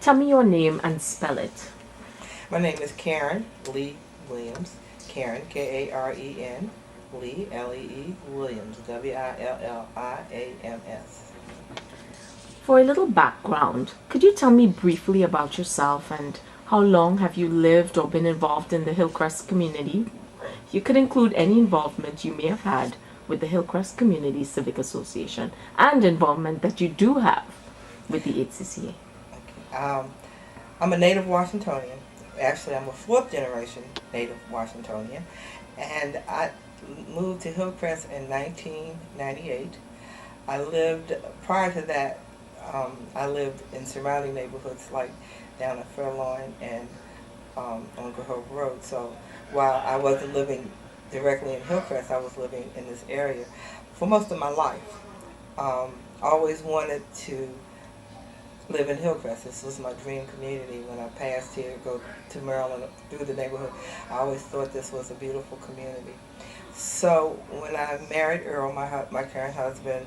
Tell me your name and spell it. My name is Karen Lee Williams. Karen, K-A-R-E-N, Lee, L-E-E, Williams, W-I-L-L-I-A-M-S. For a little background, could you tell me briefly about yourself and how long have you lived or been involved in the Hillcrest community? You could include any involvement you may have had with the Hillcrest Community Civic Association and involvement that you do have with the HCCA. Okay. I'm a native Washingtonian. Actually, I'm a fourth generation native Washingtonian. And I moved to Hillcrest in 1998. Prior to that, I lived in surrounding neighborhoods like down at Fairlawn and on Grove Road. So while I wasn't living directly in Hillcrest, I was living in this area for most of my life. Always wanted to live in Hillcrest. This was my dream community. When I passed here, go to Maryland through the neighborhood, I always thought this was a beautiful community. So when I married Earl, my current husband,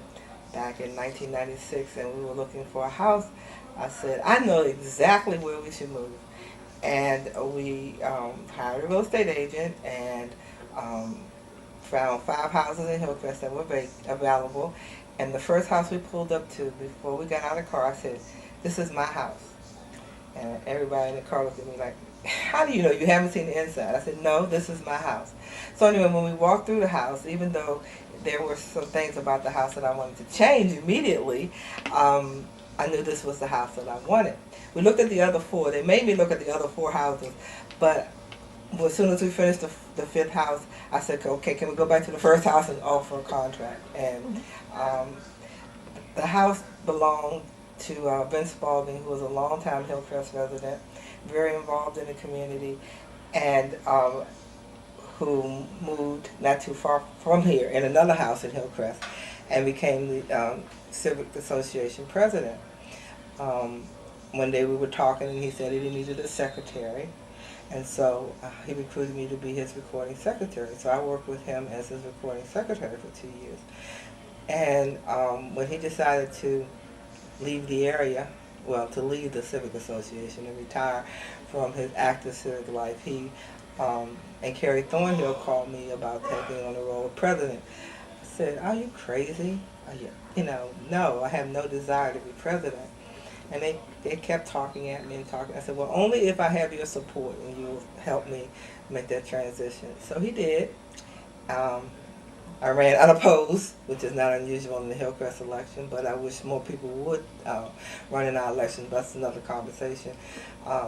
back in 1996, and we were looking for a house, I said, I know exactly where we should move. And we hired a real estate agent and found 5 houses in Hillcrest that were available. And the first house we pulled up to, before we got out of the car, I said, this is my house. And everybody in the car looked at me like, how do you know? You haven't seen the inside. I said, no, this is my house. So anyway, when we walked through the house, even though there were some things about the house that I wanted to change immediately, I knew this was the house that I wanted. We looked at the other 4. They made me look at the other 4 houses, but as soon as we finished the 5th house, I said, okay, can we go back to the first house and offer a contract? And the house belonged to Ben Spalding, who was a longtime Hillcrest resident, very involved in the community, and who moved not too far from here in another house in Hillcrest and became the Civic Association president. One day we were talking and he said he needed a secretary, and so he recruited me to be his recording secretary. So I worked with him as his recording secretary for 2 years. And when he decided to leave the area, well, to leave the Civic Association and retire from his active civic life, he and Carrie Thornhill called me about taking on the role of president. I said, are you crazy? No, I have no desire to be president. And they kept talking at me and talking. I said, well, only if I have your support and you will help me make that transition. So he did. I ran unopposed, which is not unusual in the Hillcrest election, but I wish more people would run in our election. That's another conversation.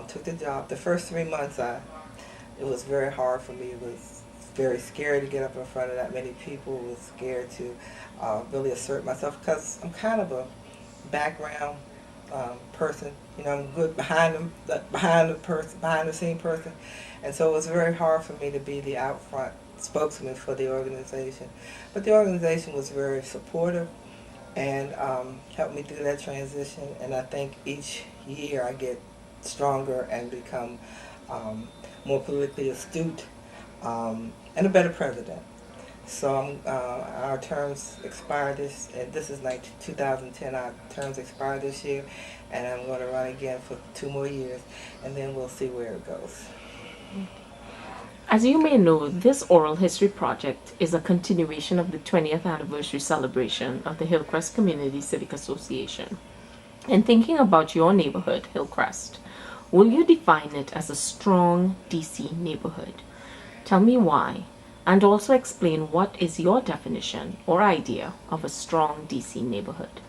Took the job. The first 3 months, it was very hard for me. It was very scary to get up in front of that many people. I was scared to really assert myself because I'm kind of a background person. I'm good behind the scene person, and so it was very hard for me to be the out front spokesman for the organization. But the organization was very supportive and helped me through that transition. And I think each year I get stronger and become more politically astute and a better president. So our terms expire this is 2010. Our terms expire this year, and I'm going to run again for 2 more years, and then we'll see where it goes. As you may know, this oral history project is a continuation of the 20th anniversary celebration of the Hillcrest Community Civic Association. In thinking about your neighborhood, Hillcrest, will you define it as a strong DC neighborhood? Tell me why, and also explain what is your definition or idea of a strong DC neighborhood.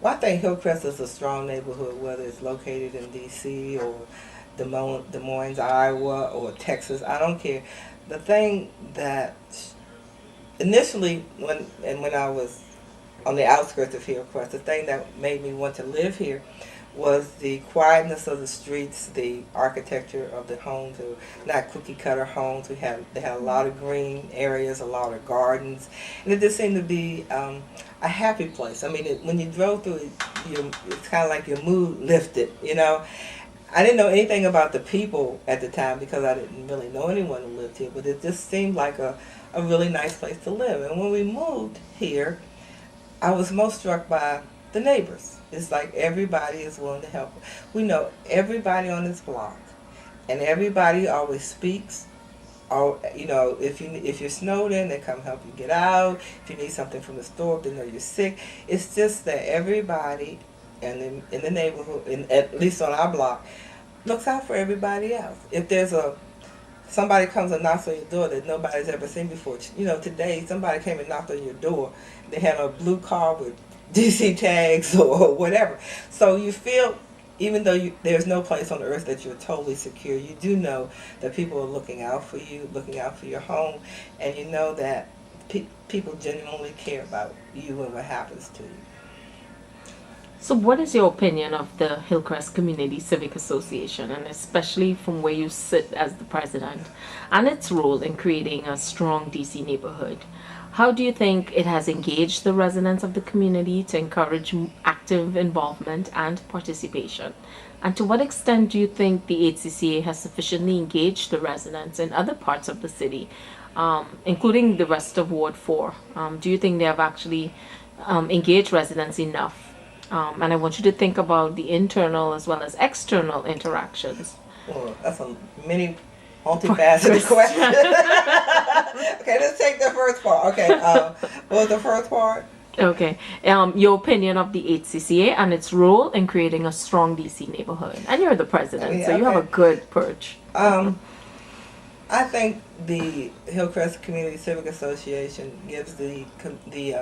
Well, I think Hillcrest is a strong neighborhood, whether it's located in DC or Des Moines, Iowa, or Texas. I don't care. The thing that initially, when I was on the outskirts of Hillcrest, the thing that made me want to live here was the quietness of the streets, the architecture of the homes. They were not cookie-cutter homes. They had a lot of green areas, a lot of gardens, and it just seemed to be a happy place. I mean, when you drove through it, it's kind of like your mood lifted, I didn't know anything about the people at the time because I didn't really know anyone who lived here, but it just seemed like a really nice place to live. And when we moved here, I was most struck by the neighbors. It's like everybody is willing to help. We know everybody on this block, and everybody always speaks. Or, if you're snowed in, they come help you get out. If you need something from the store, if they know you're sick. It's just that everybody in the neighborhood, at least on our block, looks out for everybody else. If there's somebody comes and knocks on your door that nobody's ever seen before. Today somebody came and knocked on your door. They had a blue car with DC tags or whatever. So you feel, even though there's no place on earth that you're totally secure, you do know that people are looking out for you, looking out for your home, and you know that people genuinely care about you and what happens to you. So what is your opinion of the Hillcrest Community Civic Association, and especially from where you sit as the president, and its role in creating a strong DC neighborhood? How do you think it has engaged the residents of the community to encourage active involvement and participation? And to what extent do you think the HCCA has sufficiently engaged the residents in other parts of the city, including the rest of Ward 4? Do you think they have actually engaged residents enough? And I want you to think about the internal as well as external interactions. Well, that's a multifaceted question. Okay, let's take the first part. Okay, what was the first part? Okay, your opinion of the HCCA and its role in creating a strong DC neighborhood. And you're the president, so you have a good perch. I think the Hillcrest Community Civic Association gives the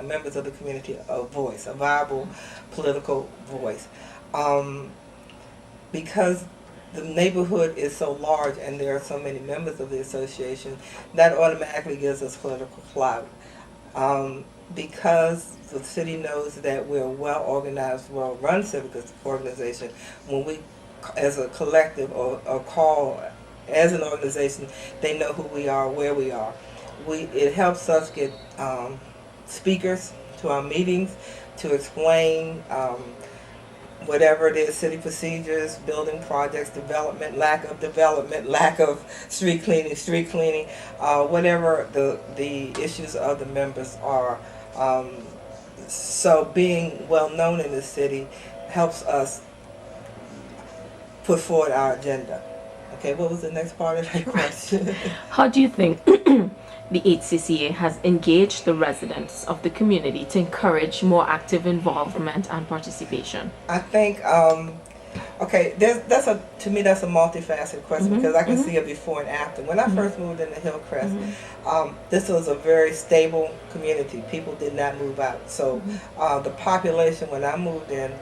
members of the community a voice, a viable political voice. Because the neighborhood is so large and there are so many members of the association, that automatically gives us political clout. Because the city knows that we're a well-organized, well-run civic organization, when we, as a collective or call as an organization, they know who we are, where we are. It helps us get speakers to our meetings to explain whatever it is, city procedures, building projects, lack of street cleaning, whatever the issues of the members are. So being well known in the city helps us put forward our agenda. Okay, what was the next part of that question? How do you think the HCCA has engaged the residents of the community to encourage more active involvement and participation? I think, to me that's a multifaceted question, because I can see it before and after. When I first moved into Hillcrest, this was a very stable community. People did not move out. So the population when I moved in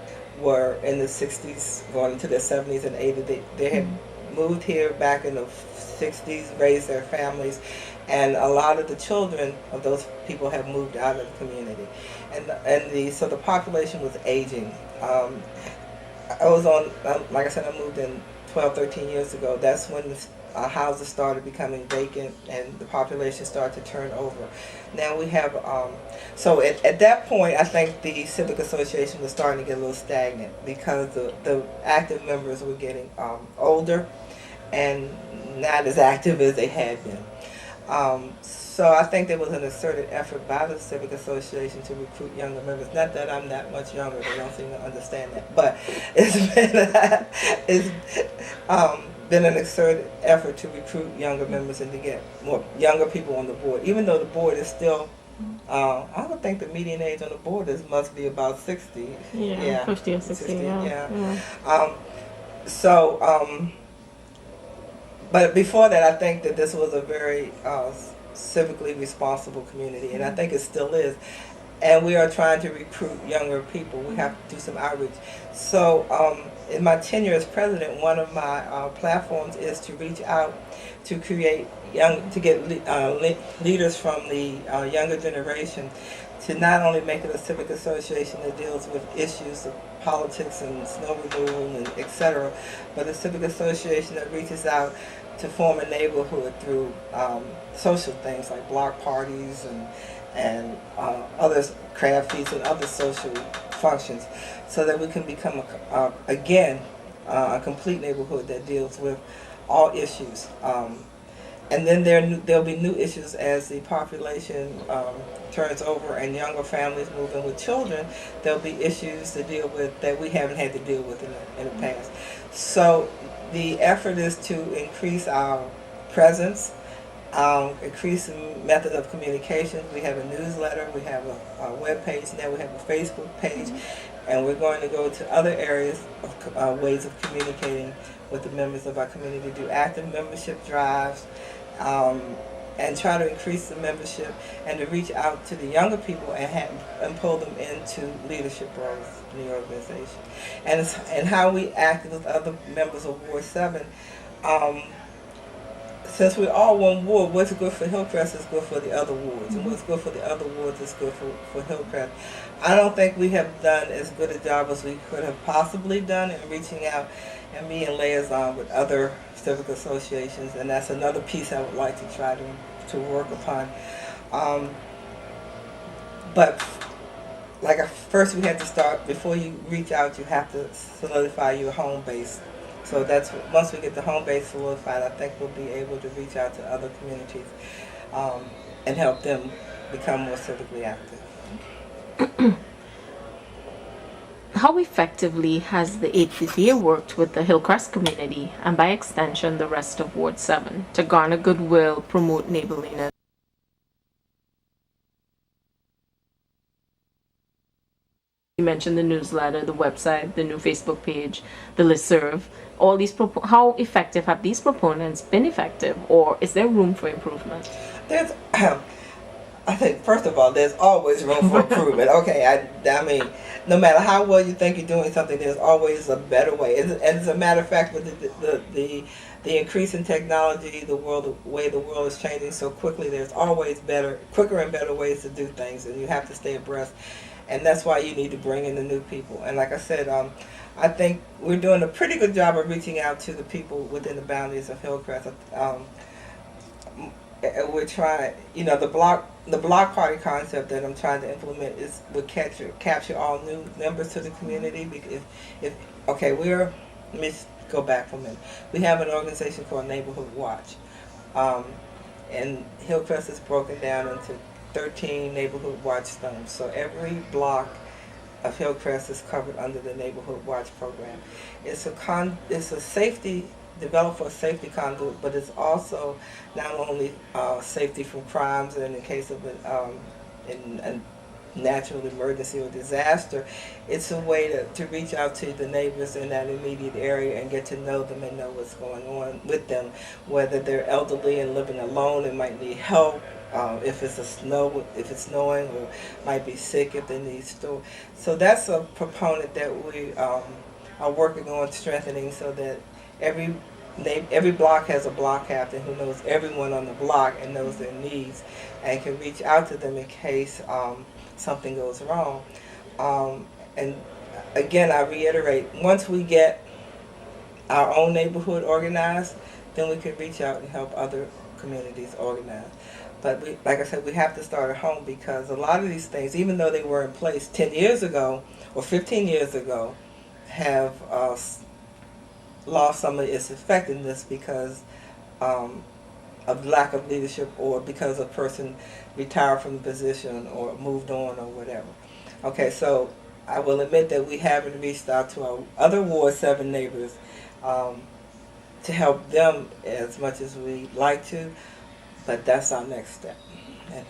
were in the 60s, going into their 70s and 80s. They had moved here back in the 60s, raised their families, and a lot of the children of those people have moved out of the community, so the population was aging. I was like I said, I moved in 12, 13 years ago. That's when houses started becoming vacant and the population started to turn over. Now we have, so at that point, I think the Civic Association was starting to get a little stagnant because the active members were getting older and not as active as they had been. So I think there was an asserted effort by the Civic Association to recruit younger members. Not that I'm that much younger, they don't seem to understand that, but it's been an exerted effort to recruit younger members and to get more younger people on the board. Even though the board is still, I would think the median age on the board must be about 60. Yeah, 50 or 60, yeah. But before that, I think that this was a very civically responsible community, and I think it still is. And we are trying to recruit younger people. We have to do some outreach. So in my tenure as president, one of my platforms is to reach out to create leaders from the younger generation, to not only make it a civic association that deals with issues of politics and snow removal and etc., but a civic association that reaches out to form a neighborhood through social things like block parties and other craft feeds and other social functions, so that we can become again a complete neighborhood that deals with all issues. And then there'll be new issues as the population turns over and younger families move in with children. There'll be issues to deal with that we haven't had to deal with in the past. So the effort is to increase our presence, increase the method of communication. We have a newsletter, we have a web page, now we have a Facebook page, and we're going to go to other areas of ways of communicating with the members of our community, do active membership drives, and try to increase the membership and to reach out to the younger people and pull them into leadership roles in the organization. And how we act with other members of Ward 7. Since we're all one ward, what's good for Hillcrest is good for the other wards, and what's good for the other wards is good for Hillcrest. I don't think we have done as good a job as we could have possibly done in reaching out and being liaison with other civic associations, and that's another piece I would like to try to work upon. But first we have to start, before you reach out, you have to solidify your home base. So once we get the home base solidified, I think we'll be able to reach out to other communities and help them become more civically active. How effectively has the HCCA worked with the Hillcrest community, and by extension the rest of Ward 7, to garner goodwill, promote neighborliness? You mentioned the newsletter, the website, the new Facebook page, the listserv. All these how effective have these proponents been effective, or is there room for improvement? There's, I think, first of all, there's always room for improvement. Okay, I mean, no matter how well you think you're doing something, there's always a better way. And as a matter of fact, with the increase in technology, the way the world is changing so quickly, there's always quicker and better ways to do things, and you have to stay abreast. And that's why you need to bring in the new people. And like I said, I think we're doing a pretty good job of reaching out to the people within the boundaries of Hillcrest. We're trying, the block party concept that I'm trying to implement would capture all new members to the community. Because let me go back for a minute. We have an organization called Neighborhood Watch, and Hillcrest is broken down into 13 neighborhood watch stones. So every block of Hillcrest is covered under the Neighborhood Watch program. It's a safety, developed for a safety conduit, but it's also not only safety from crimes and in case of a natural emergency or disaster, it's a way to reach out to the neighbors in that immediate area and get to know them and know what's going on with them, whether they're elderly and living alone and might need help, if it's snowing, or might be sick if they need store. So that's a proponent that we are working on strengthening, so that every block has a block captain who knows everyone on the block and knows their needs and can reach out to them in case something goes wrong. And again, I reiterate, once we get our own neighborhood organized, then we can reach out and help other communities organize. But like I said, we have to start at home, because a lot of these things, even though they were in place 10 years ago or 15 years ago, have lost some of its effectiveness because of lack of leadership, or because a person retired from the position or moved on or whatever. Okay, so I will admit that we haven't reached out to our other Ward 7 neighbors to help them as much as we'd like to, but that's our next step, and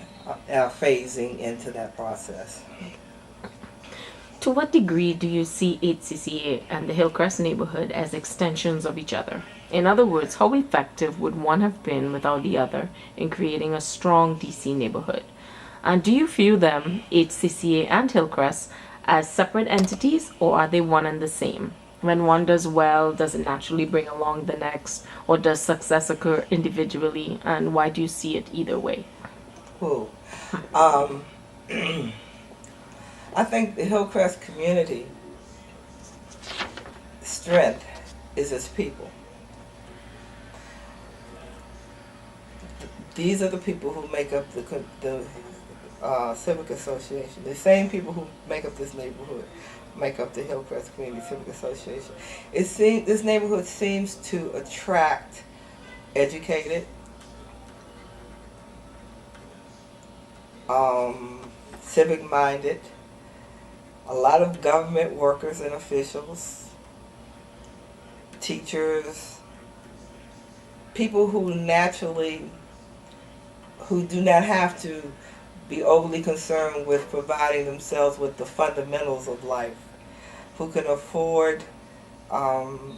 our phasing into that process. To what degree do you see HCCA and the Hillcrest neighborhood as extensions of each other? In other words, how effective would one have been without the other in creating a strong DC neighborhood? And do you view them, HCCA and Hillcrest, as separate entities, or are they one and the same? When one does well, does it naturally bring along the next, or does success occur individually? And why do you see it either way? I think the Hillcrest community strength is its people. These are the people who make up the Civic Association. The same people who make up this neighborhood make up the Hillcrest Community Civic Association. This neighborhood seems to attract educated, civic-minded, a lot of government workers and officials, teachers, people who do not have to be overly concerned with providing themselves with the fundamentals of life, who can afford to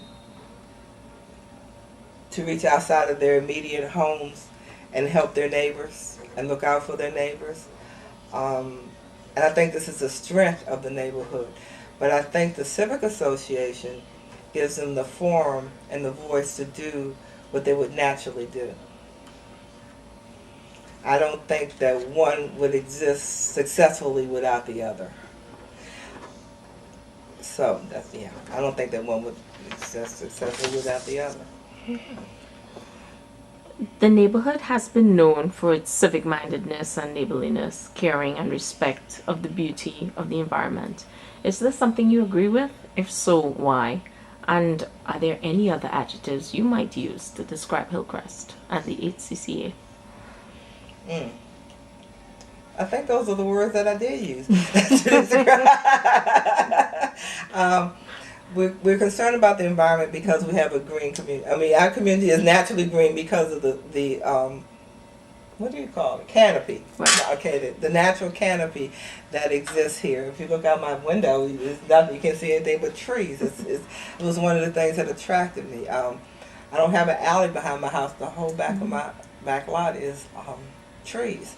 reach outside of their immediate homes and help their neighbors and look out for their neighbors. And I think this is a strength of the neighborhood. But I think the Civic Association gives them the forum and the voice to do what they would naturally do. I don't think that one would exist successfully without the other. So, I don't think that one would exist successfully without the other. The neighborhood has been known for its civic-mindedness and neighborliness, caring and respect of the beauty of the environment. Is this something you agree with? If so, why? And are there any other adjectives you might use to describe Hillcrest and the HCCA? I think those are the words that I did use. We're concerned about the environment because we have a green community. I mean, our community is naturally green because of the what do you call it? Canopy. Right. Okay, the natural canopy that exists here. If you look out my window, there's nothing, you can't see anything but trees. It was one of the things that attracted me. I don't have an alley behind my house. The whole back of my back lot is trees.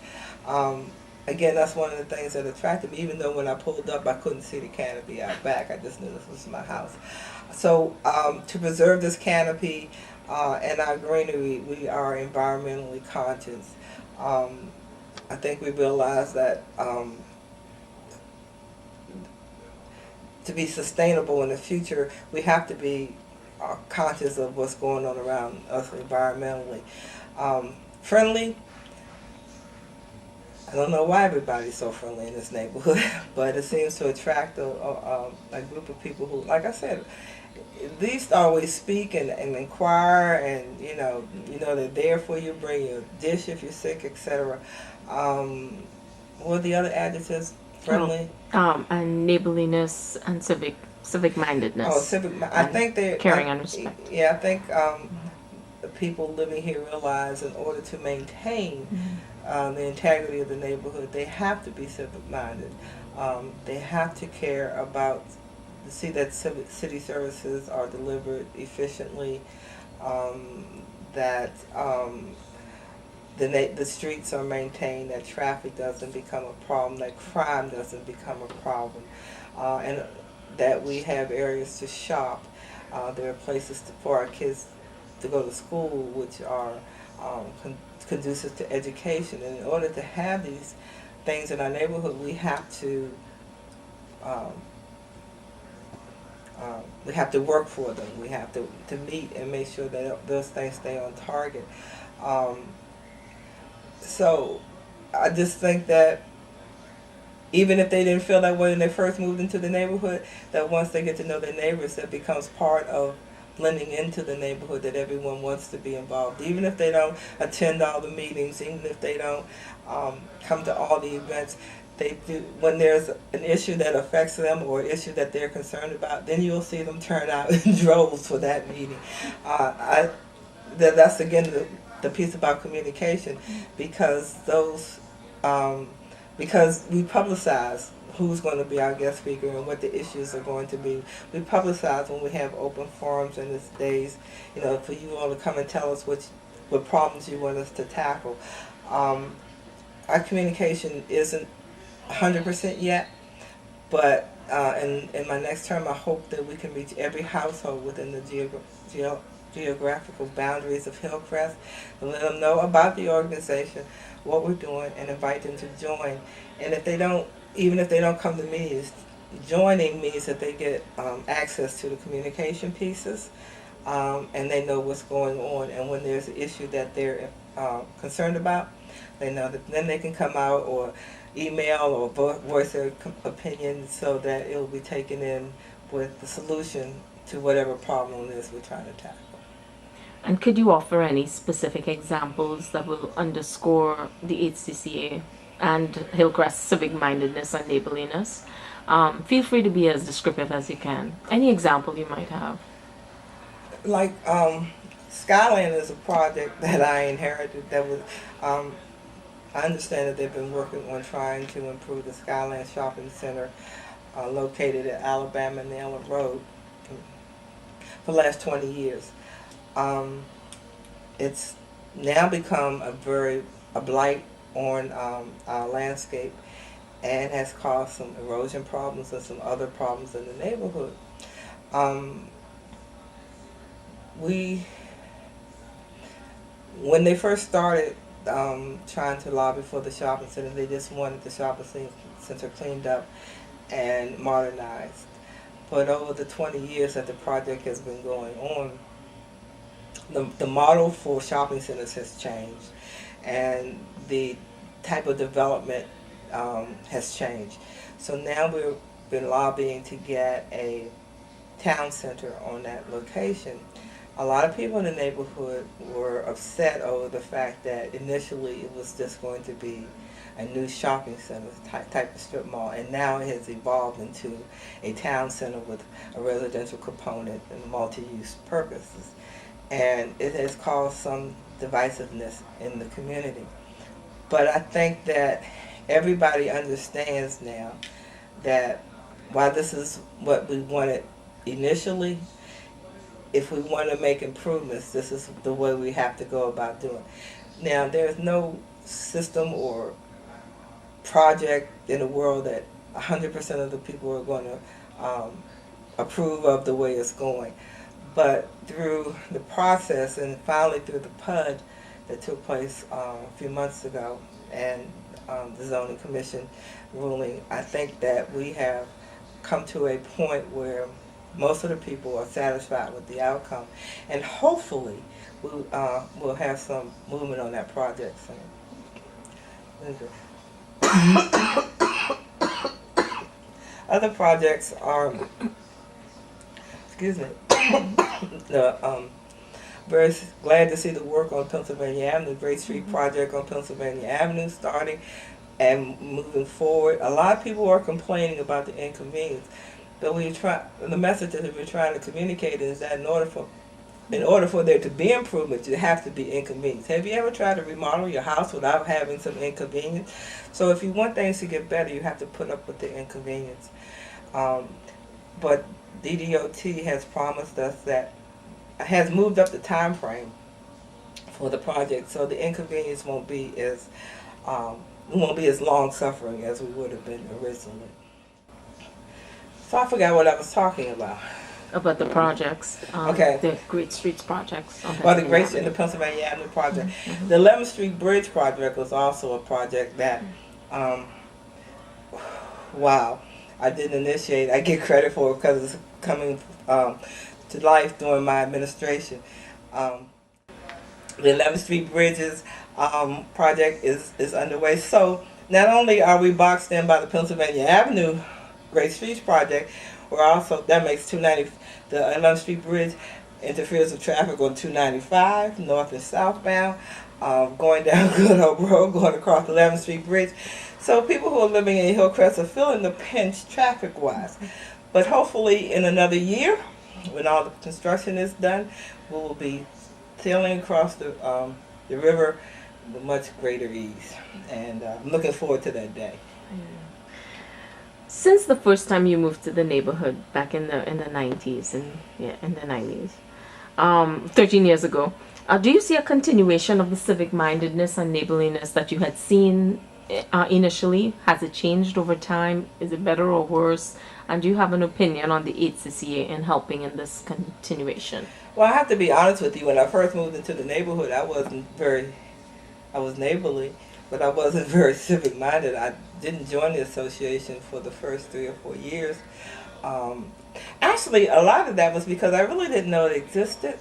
Again, that's one of the things that attracted me, even though when I pulled up, I couldn't see the canopy out back. I just knew this was my house. So to preserve this canopy and our greenery, we are environmentally conscious. I think we realize that to be sustainable in the future, we have to be conscious of what's going on around us environmentally. Friendly. I don't know why everybody's so friendly in this neighborhood, but it seems to attract a group of people who, like I said, at least always speak and inquire, and you know they're there for you. Bring you a dish if you're sick, etc. What are the other adjectives? Friendly, and neighborliness and civic-mindedness. Oh, I think they're caring and respect. Yeah, I think the people living here realize in order to maintain the integrity of the neighborhood, they have to be civic-minded. They have to care about, see that city services are delivered efficiently, that the streets are maintained, that traffic doesn't become a problem, that crime doesn't become a problem, and that we have areas to shop. There are places for our kids to go to school, which are conducive to education. And in order to have these things in our neighborhood, we have to work for them. We have to meet and make sure that those things stay on target. So I just think that even if they didn't feel that way when they first moved into the neighborhood, that once they get to know their neighbors, that becomes part of blending into the neighborhood, that everyone wants to be involved. Even if they don't attend all the meetings, even if they don't come to all the events, they do. When there's an issue that affects them or an issue that they're concerned about, then you'll see them turn out in droves for that meeting. That's again the piece about communication, because because we publicize who's going to be our guest speaker and what the issues are going to be. We publicize when we have open forums in these days, for you all to come and tell us what problems you want us to tackle. Our communication isn't 100% yet, but in my next term, I hope that we can reach every household within the geographical boundaries of Hillcrest and let them know about the organization, what we're doing, and invite them to join. And even if they don't come to meetings, joining means that they get access to the communication pieces, and they know what's going on. And when there's an issue that they're concerned about, they know that then they can come out or email or voice their opinion, so that it will be taken in with the solution to whatever problem it is we're trying to tackle. And could you offer any specific examples that will underscore the HCCA and Hillcrest civic mindedness and neighborliness. Feel free to be as descriptive as you can. Any example you might have? Like Skyland is a project that I inherited that was, I understand that they've been working on trying to improve the Skyland Shopping Center located at Alabama and Naylor Road for the last 20 years. It's now become a blight on our landscape and has caused some erosion problems and some other problems in the neighborhood. When they first started trying to lobby for the shopping center, they just wanted the shopping center cleaned up and modernized. But over the 20 years that the project has been going on, the model for shopping centers has changed, and the type of development has changed. So now we've been lobbying to get a town center on that location. A lot of people in the neighborhood were upset over the fact that initially it was just going to be a new shopping center type of strip mall, and now it has evolved into a town center with a residential component and multi-use purposes. And it has caused some divisiveness in the community. But I think that everybody understands now that while this is what we wanted initially, if we want to make improvements, this is the way we have to go about doing it. Now, there's no system or project in the world that 100% of the people are going to approve of the way it's going. But through the process and finally through the PUD that took place a few months ago and the zoning commission ruling, I think that we have come to a point where most of the people are satisfied with the outcome, and hopefully we'll have some movement on that project soon. Other projects are, excuse me, very glad to see the work on Pennsylvania Avenue, the Great Street project on Pennsylvania Avenue starting and moving forward. A lot of people are complaining about the inconvenience, but the message that we're trying to communicate is that in order for there to be improvement, you have to be inconvenienced. Have you ever tried to remodel your house without having some inconvenience? So if you want things to get better, you have to put up with the inconvenience. But DDOT has promised us that, has moved up the time frame for the project, so the inconvenience won't be as long suffering as we would have been originally. So I forgot what I was talking about. About the projects, Okay. the Great Streets projects. Well, the Great Street and the Pennsylvania Avenue project. The 11th Street Bridge project was also a project that, wow, I didn't initiate. I get credit for it because it's coming to life during my administration. The 11th Street Bridges project is underway. So not only are we boxed in by the Pennsylvania Avenue Great Streets project, we're also, that makes 290, the 11th Street Bridge interferes with traffic on 295, north and southbound, going down Good Hope Road, going across the 11th Street Bridge. So people who are living in Hillcrest are feeling the pinch traffic-wise. But hopefully in another year, when all the construction is done, we will be sailing across the river with much greater ease. And I'm looking forward to that day. Since the first time you moved to the neighborhood back in the 90s and in the 90s, 13 years ago, do you see a continuation of the civic mindedness and neighborliness that you had seen initially? Has it changed over time? Is it better or worse? And do you have an opinion on the HCCA in helping in this continuation? Well, I have to be honest with you. When I first moved into the neighborhood, I was neighborly, but I wasn't very civic minded. I didn't join the association for the first 3 or 4 years. Actually, a lot of that was because I really didn't know it existed.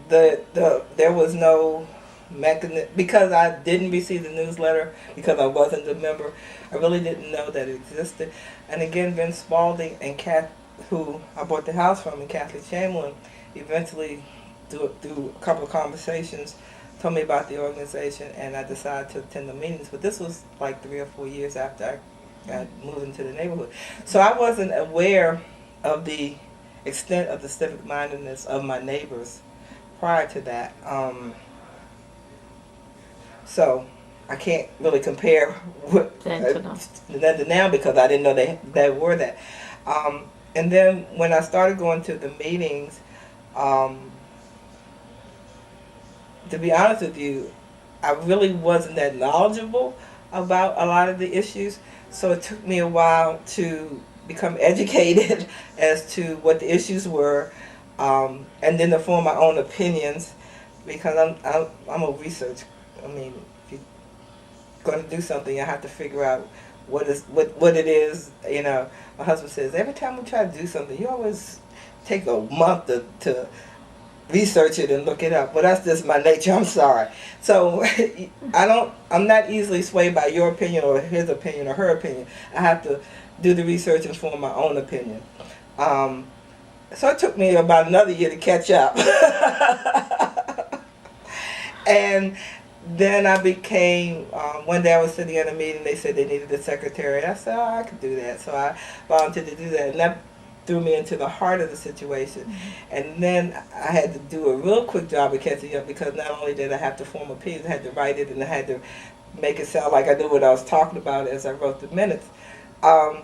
There was no mechanism, because I didn't receive the newsletter, because I wasn't a member. I really didn't know that it existed. And again, Vince Spalding and Kath, who I bought the house from, and Kathleen Chamberlain, eventually through a couple of conversations, told me about the organization, and I decided to attend the meetings. But this was like 3 or 4 years after I got moved into the neighborhood. So I wasn't aware of the extent of the civic mindedness of my neighbors prior to that. So I can't really compare what then to now because I didn't know they were that. And then when I started going to the meetings, to be honest with you, I really wasn't that knowledgeable about a lot of the issues. So it took me a while to become educated as to what the issues were, and then to form my own opinions, because I'm a researcher. I mean, if you're going to do something, you have to figure out what it is. You know, my husband says every time we try to do something, you always take a month to research it and look it up. But that's just my nature. I'm sorry. So I'm not easily swayed by your opinion or his opinion or her opinion. I have to do the research and form my own opinion. So it took me about another year to catch up. And then I became, one day I was sitting at a meeting, they said they needed a secretary. I said, oh, I could do that. So I volunteered to do that. And that threw me into the heart of the situation. Mm-hmm. And then I had to do a real quick job of catching up, because not only did I have to form a piece, I had to write it, and I had to make it sound like I knew what I was talking about as I wrote the minutes. And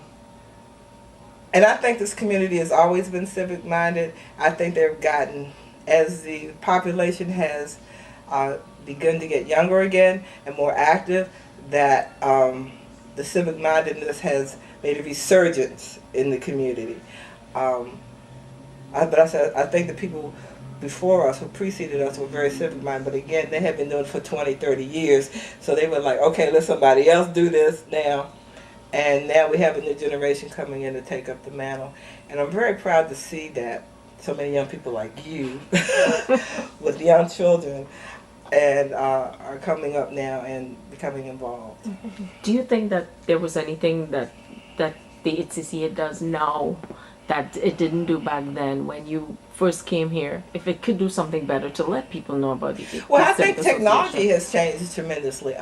I think this community has always been civic-minded. I think they've gotten, as the population has begun to get younger again and more active, that the civic-mindedness has made a resurgence in the community. But I think the people before us, who preceded us, were very civic-minded. But again, they have been doing it for 20, 30 years. So they were like, okay, let somebody else do this now. And now we have a new generation coming in to take up the mantle. And I'm very proud to see that so many young people like you with young children and are coming up now and becoming involved. Do you think that there was anything that the HCCA does now that it didn't do back then when you first came here? If it could do something better to let people know about it. Well, I think technology has changed tremendously.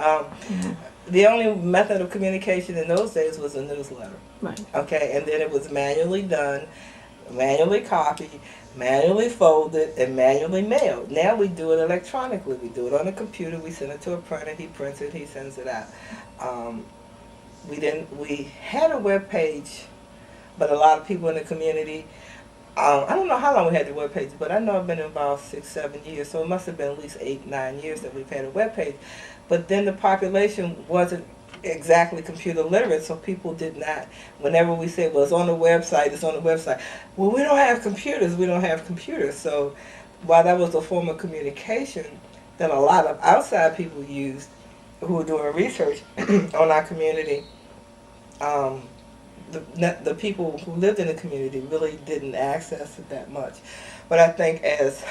The only method of communication in those days was a newsletter. Right. Okay, and then it was manually done, manually copied, manually folded, and manually mailed. Now we do it electronically. We do it on a computer. We send it to a printer. He prints it. He sends it out. We had a web page, but a lot of people in the community. I don't know how long we had the web page, but I know I've been involved 6, 7 years, so it must have been at least 8, 9 years that we've had a web page. But then the population wasn't exactly computer literate, so people did not, whenever we said, well, it's on the website, it's on the website. Well, we don't have computers. So while that was a form of communication that a lot of outside people used who were doing research on our community, the people who lived in the community really didn't access it that much. But I think as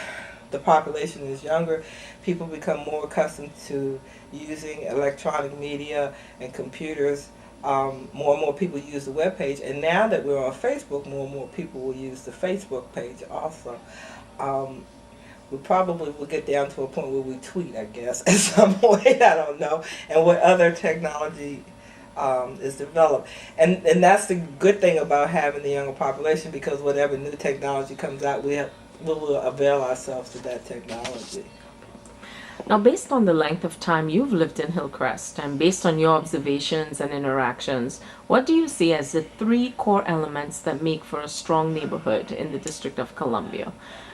the population is younger, people become more accustomed to using electronic media and computers. More and more people use the web page, and now that we're on Facebook, more and more people will use the Facebook page also. We probably will get down to a point where we tweet, I guess, at some point, I don't know, and what other technology is developed. And that's the good thing about having the younger population, because whatever new technology comes out, we will avail ourselves to that technology. Now, based on the length of time you've lived in Hillcrest and based on your observations and interactions, what do you see as the 3 core elements that make for a strong neighborhood in the District of Columbia?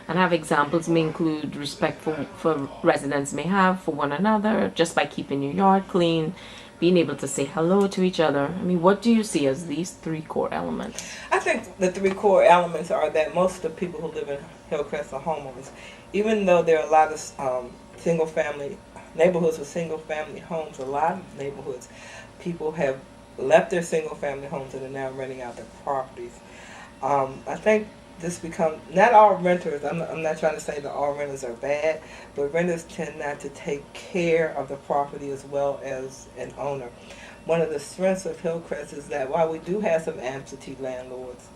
And have examples may include respect for residents may have for one another, just by keeping your yard clean, being able to say hello to each other. I mean, what do you see as these 3 core elements? I think the 3 core elements are that most of the people who live in Hillcrest are homeowners. Even though there are a lot of single-family neighborhoods with single-family homes, a lot of neighborhoods, people have left their single-family homes and are now renting out their properties. I think this becomes, not all renters, I'm not trying to say that all renters are bad, but renters tend not to take care of the property as well as an owner. One of the strengths of Hillcrest is that while we do have some absentee landlords,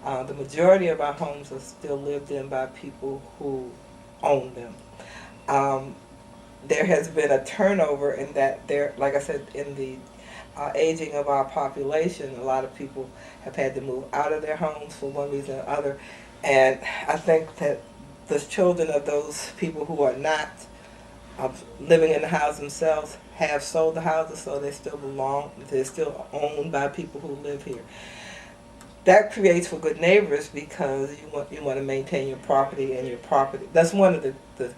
the majority of our homes are still lived in by people who own them. there has been a turnover in that there, like I said, in the aging of our population, a lot of people have had to move out of their homes for one reason or other. And I think that the children of those people who are not living in the house themselves have sold the houses, so they still belong, they're still owned by people who live here. That creates for good neighbors because you want to maintain your property and your property. That's one of the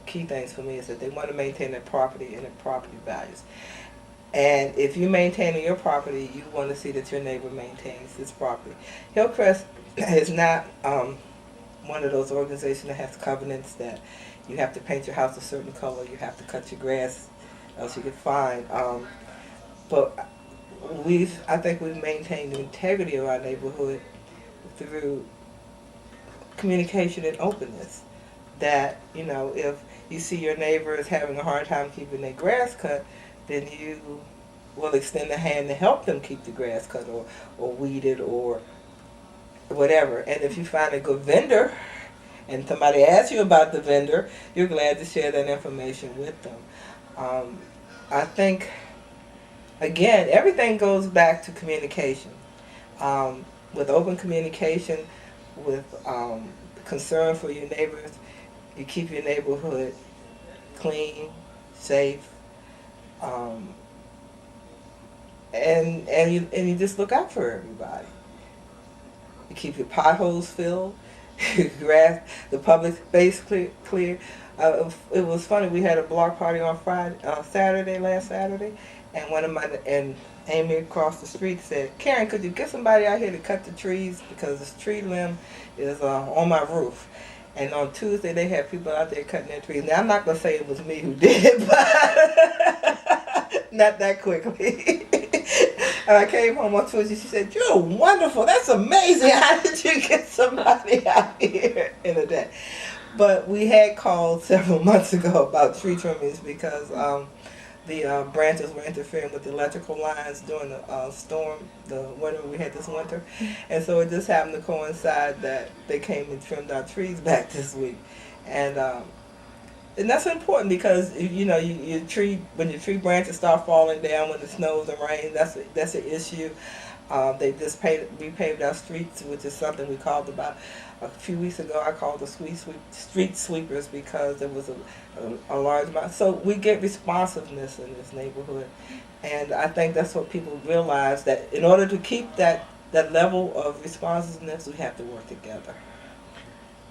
key things for me is that they want to maintain their property and their property values. And if you maintain your property, you want to see that your neighbor maintains his property. Hillcrest is not one of those organizations that has covenants that you have to paint your house a certain color, you have to cut your grass, else you get fined. But I think we've maintained the integrity of our neighborhood through communication and openness. That, if you see your neighbor is having a hard time keeping their grass cut, then you will extend a hand to help them keep the grass cut or weeded or whatever. And if you find a good vendor and somebody asks you about the vendor, you're glad to share that information with them. I think, again, everything goes back to communication. With open communication, with concern for your neighbors, you keep your neighborhood clean, safe, and you just look out for everybody. You keep your potholes filled, your grass, the public space clear. It was funny. We had a block party on last Saturday, and Amy across the street said, "Karen, could you get somebody out here to cut the trees because this tree limb is on my roof?" And on Tuesday they had people out there cutting their trees. Now I'm not gonna say it was me who did it, but not that quickly. And I came home on Tuesday. She said, "You're wonderful. That's amazing. How did you get somebody out here in a day?" But we had called several months ago about tree trimmings because the branches were interfering with the electrical lines during the storm, the winter we had this winter. And so it just happened to coincide that they came and trimmed our trees back this week. And that's important because your tree, when your tree branches start falling down when it snows and rains, that's an issue. They just repaved our streets, which is something we called about a few weeks ago. I called the street sweepers because there was a large amount. So we get responsiveness in this neighborhood, and I think that's what people realize, that in order to keep that level of responsiveness, we have to work together.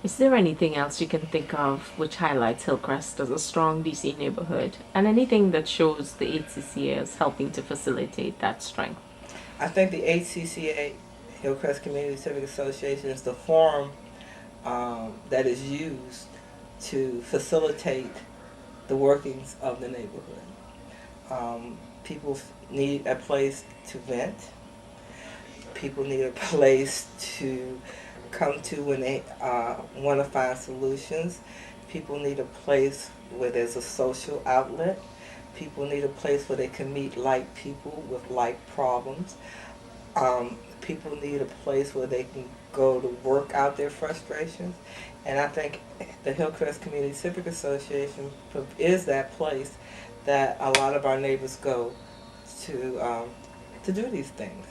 Is there anything else you can think of which highlights Hillcrest as a strong DC neighborhood, and anything that shows the HCCA is helping to facilitate that strength? I think the HCCA, Hillcrest Community Civic Association, is the forum that is used to facilitate the workings of the neighborhood. People need a place to vent. People need a place to come to when they want to find solutions. People need a place where there's a social outlet. People need a place where they can meet like people with like problems. People need a place where they can go to work out their frustrations. And I think the Hillcrest Community Civic Association is that place that a lot of our neighbors go to do these things.